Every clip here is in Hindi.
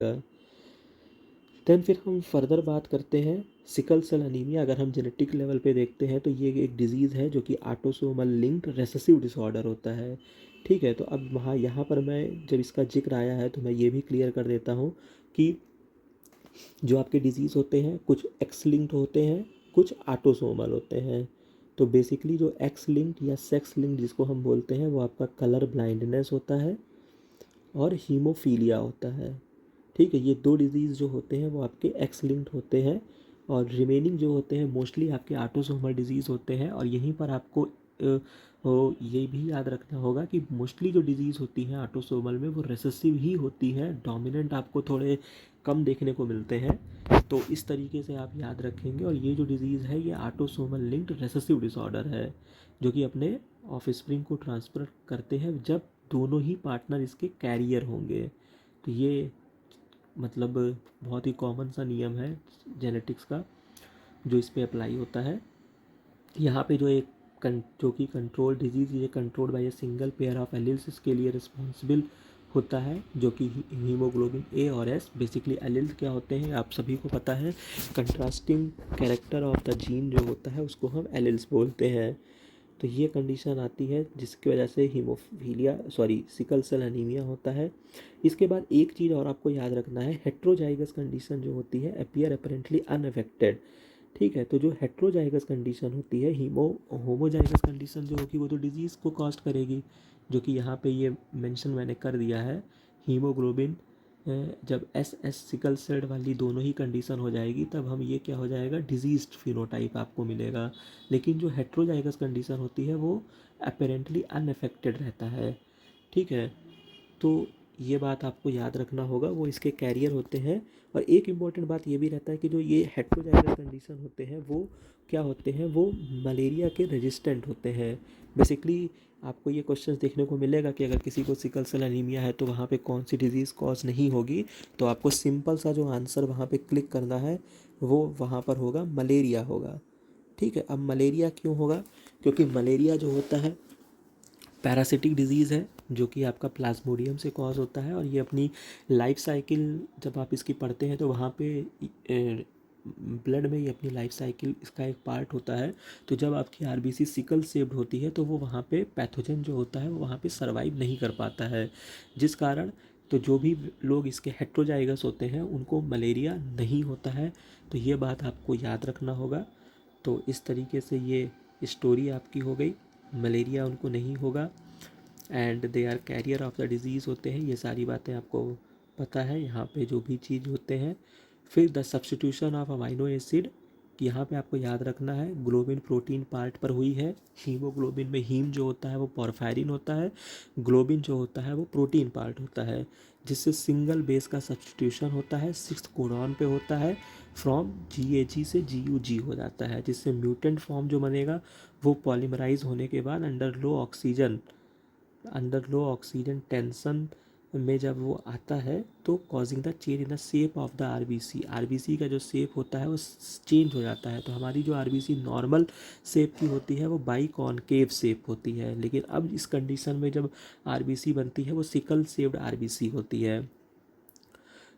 देन फिर हम फर्दर बात करते हैं सिकल सेल अनीमिया। अगर हम जेनेटिक लेवल पे देखते हैं तो ये एक डिजीज़ है जो कि ऑटोसोमल लिंक्ड रेसेसिव डिसऑर्डर होता है। ठीक है, तो अब वहाँ यहाँ पर मैं जब इसका जिक्र आया है तो मैं ये भी क्लियर कर देता हूँ कि जो आपके डिजीज़ होते हैं कुछ एक्स लिंक्ड होते हैं, कुछ ऑटोसोमल होते हैं। तो बेसिकली जो एक्स लिंक्ड या सेक्स लिंक्ड जिसको हम बोलते हैं वो आपका कलर ब्लाइंडनेस होता है और हीमोफीलिया होता है। ठीक है, ये दो डिजीज़ जो होते हैं वो आपके एक्स लिंक्ड होते हैं और रिमेनिंग जो होते हैं मोस्टली आपके ऑटोसोमल डिजीज़ होते हैं। और यहीं पर आपको ये भी याद रखना होगा कि मोस्टली जो डिजीज़ होती है ऑटोसोमल में वो रेसेसिव ही होती है, डोमिनेंट आपको थोड़े कम देखने को मिलते हैं। तो इस तरीके से आप याद रखेंगे। और ये जो डिज़ीज़ है ये ऑटोसोमल लिंक्ड रेसेसिव डिसऑर्डर है जो कि अपने ऑफस्प्रिंग को ट्रांसफ़र करते हैं जब दोनों ही पार्टनर इसके कैरियर होंगे। तो ये मतलब बहुत ही कॉमन सा नियम है जेनेटिक्स का जो इस पे अप्लाई होता है। यहाँ पे जो एक जो कि कंट्रोल डिजीज़ ये controlled by a single pair of alleles इसके लिए रिस्पॉन्सिबल होता है जो कि हीमोग्लोबिन ए और एस। बेसिकली एलिल्स क्या होते हैं आप सभी को पता है, contrasting character of the gene जो होता है उसको हम एलिल्स बोलते हैं। तो ये कंडीशन आती है जिसकी वजह से सिकल सेल अनीमिया होता है। इसके बाद एक चीज़ और आपको याद रखना है, हेट्रोजाइगस कंडीशन जो होती है अपीयर अपेरेंटली अनअफेक्टेड। ठीक है, तो जो हेट्रोजाइगस कंडीशन होती है होमोजाइगस कंडीशन जो होगी वो तो डिजीज़ को कॉस्ट करेगी, जो कि यहाँ पे ये मेंशन मैंने कर दिया है। हीमोग्लोबिन जब एस एस सिकल सेल वाली दोनों ही कंडीशन हो जाएगी तब हम ये क्या हो जाएगा, डिजीज्ड फिनोटाइप आपको मिलेगा। लेकिन जो हेट्रोजाइगस कंडीशन होती है वो अपेरेंटली अनअफेक्टेड रहता है। ठीक है, तो ये बात आपको याद रखना होगा, वो इसके कैरियर होते हैं। और एक इम्पॉर्टेंट बात ये भी रहता है कि जो ये हेट्रोजाइगस कंडीशन होते हैं वो क्या होते हैं, वो मलेरिया के रेजिस्टेंट होते हैं। बेसिकली आपको ये क्वेश्चन देखने को मिलेगा कि अगर किसी को सिकल सेल अनीमिया है तो वहाँ पे कौन सी डिजीज़ कॉज नहीं होगी, तो आपको सिंपल सा जो आंसर वहाँ पे क्लिक करना है वो वहाँ पर होगा, मलेरिया होगा। ठीक है, अब मलेरिया क्यों होगा, क्योंकि मलेरिया जो होता है पैरासिटिक डिजीज़ है जो कि आपका प्लाज्मोडियम से कॉज होता है। और ये अपनी लाइफ साइकिल जब आप इसकी पढ़ते हैं तो वहाँ पे ब्लड में ये अपनी लाइफ साइकिल इसका एक पार्ट होता है। तो जब आपकी आरबीसी सिकल सेव्ड होती है तो वो वहाँ पे पैथोजन जो होता है वो वहाँ पे सर्वाइव नहीं कर पाता है, जिस कारण तो जो भी लोग इसके हेट्रोजाइगस होते हैं उनको मलेरिया नहीं होता है। तो ये बात आपको याद रखना होगा। तो इस तरीके से ये स्टोरी आपकी हो गई, मलेरिया उनको नहीं होगा and they are carrier of the disease होते हैं। ये सारी बातें आपको पता है यहाँ पे जो भी चीज़ होते हैं। फिर the substitution of amino acid, यहाँ पे आपको याद रखना है ग्लोबिन प्रोटीन पार्ट पर हुई है। हीमोग्लोबिन में हीम जो होता है वो पोरफायरिन होता है, ग्लोबिन जो होता है वो प्रोटीन पार्ट होता है, जिससे सिंगल बेस का सब्स्टिट्यूशन होता है, 6th कोडॉन पे होता है, फ्रॉम GAG से GUG हो जाता है, जिससे म्यूटेंट फॉर्म जो बनेगा वो पॉलीमराइज होने के बाद अंडर लो ऑक्सीजन टेंशन में जब वो आता है तो causing the change in the shape of the RBC का जो शेप होता है वो चेंज हो जाता है। तो हमारी जो आरबीसी नॉर्मल शेप की होती है वो बाई कॉनकेव शेप होती है, लेकिन अब इस कंडीशन में जब आरबीसी बनती है वो सिकल शेप्ड आरबीसी होती है।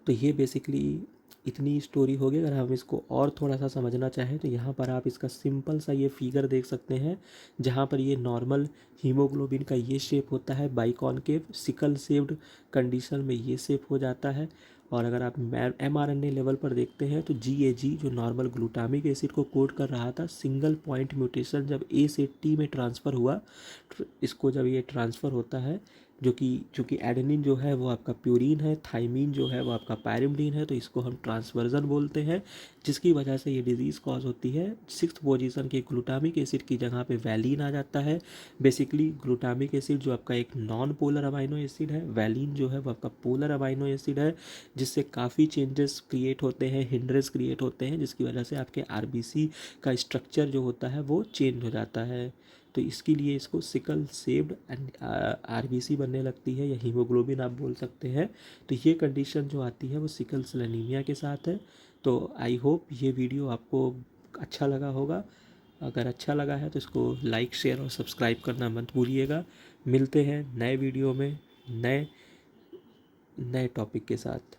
तो ये बेसिकली इतनी स्टोरी होगी। अगर हम इसको और थोड़ा सा समझना चाहें तो यहाँ पर आप इसका सिंपल सा ये फिगर देख सकते हैं, जहाँ पर ये नॉर्मल हीमोग्लोबिन का ये शेप होता है बाइकॉनकेव, सिकल शेप्ड कंडीशन में ये शेप हो जाता है। और अगर आप mRNA लेवल पर देखते हैं तो GAG जो नॉर्मल ग्लूटामिक एसिड को कोड कर रहा था, सिंगल पॉइंट म्यूटेशन जब A से T में ट्रांसफ़र हुआ, इसको जब ये ट्रांसफ़र होता है जो कि चूँकि एडेनिन जो है वो आपका प्यूरिन है, थाइमिन जो है वो आपका पायरिमिडीन है, तो इसको हम ट्रांसवर्जन बोलते हैं, जिसकी वजह से ये डिजीज़ कॉज होती है। 6th पोजीशन के ग्लूटामिक एसिड की जगह पे वैलिन आ जाता है। बेसिकली ग्लूटामिक एसिड जो आपका एक नॉन पोलर अमाइनो एसिड है, वैलिन जो है वो आपका पोलर अमाइनो एसिड है, जिससे काफ़ी चेंजेस क्रिएट होते हैं, हिंड्रेस क्रिएट होते हैं, जिसकी वजह से आपके आरबीसी का स्ट्रक्चर जो होता है वो चेंज हो जाता है। तो इसके लिए इसको सिकल सेव्ड एंड आरबीसी बनने लगती है या हीमोग्लोबिन आप बोल सकते हैं। तो ये कंडीशन जो आती है वो सिकल सेल एनीमिया के साथ है। तो आई होप ये वीडियो आपको अच्छा लगा होगा। अगर अच्छा लगा है तो इसको लाइक शेयर और सब्सक्राइब करना मत भूलिएगा। मिलते हैं नए वीडियो में नए टॉपिक के साथ।